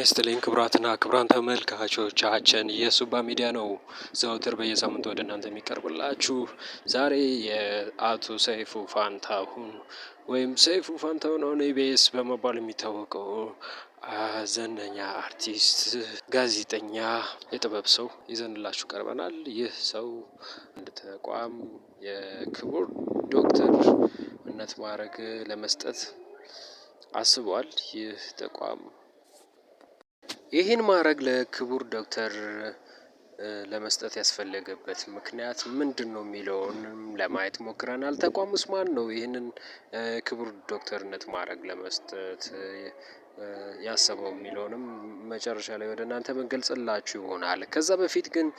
ይስጥልኝ ክቡራትና ክቡራን ተመልካቾቻችን የሱባ ሚዲያ ነው ዘወትር በየሳምንቱ ወደ እናንተ የሚቀርብላችሁ። ዛሬ የአቶ ሰይፉ ፋንታሁን ወይም ሰይፉ ፋንታሁን ኦን ኢቢኤስ በመባል የሚታወቀው ዝነኛ አርቲስት፣ ጋዜጠኛ፣ የጥበብ ሰው ይዘንላችሁ ቀርበናል። ይህ ሰው እንደ ተቋም የክቡር ዶክተርነት ማዕረግ ለመስጠት አስቧል። ይህ ተቋም ይህን ማዕረግ ለክቡር ዶክተር ለመስጠት ያስፈለገበት ምክንያት ምንድነው የሚለውንም ለማየት ሞክረናል። ተቋሙስ ማነው ይህንን ክቡር ዶክተርነት ማዕረግ ለመስጠት ያሰበው የሚለውንም መጨረሻ ላይ ወደ እናንተ የምንገልጽላችሁ ይሆናል። ከዛ በፊት ግን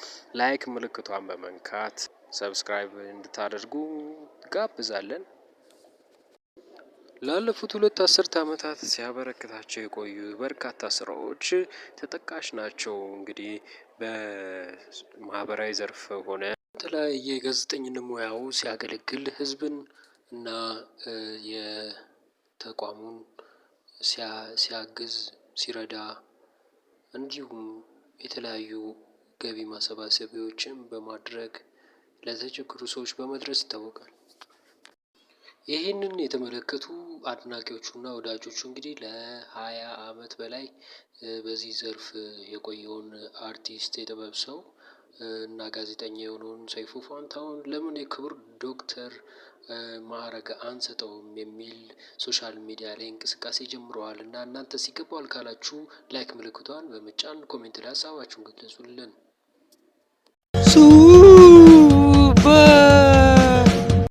ላይክ ምልክቷን በመንካት ሰብስክራይብ እንድታደርጉ እንጋብዛለን። ላለፉት 2 አስርት አመታት ሲያበረክታቸው የቆዩ በርካታ ስራዎች ተጠቃሽ ናቸው። እንግዲህ በማህበራዊ ዘርፍ ሆነ በተለያየ የጋዜጠኝነት ሙያው ሲያገለግል ህዝብን እና የተቋሙን ሲያግዝ ሲረዳ እንዲሁም የተለያዩ ገቢ ማሰባሰቢያዎችን በማድረግ ለተቸገሩ ሰዎች በመድረስ ይታወቃል። ይህንን የተመለከቱ አድናቂዎቹና ወዳጆቹ እንግዲህ ለ20 አመት በላይ በዚህ ዘርፍ የቆየውን አርቲስት የጥበብ ሰው እና ጋዜጠኛ የሆነውን ሰይፉ ፋንታሁን ለምን የክብር ዶክተር ማዕረግ አንሰጠውም የሚል ሶሻል ሚዲያ ላይ እንቅስቃሴ ጀምረዋል። እና እናንተስ ይገባዋል ካላችሁ ላይክ ምልክቷን በመጫን ኮሜንት ላይ ሀሳባችሁን ግለጹልን።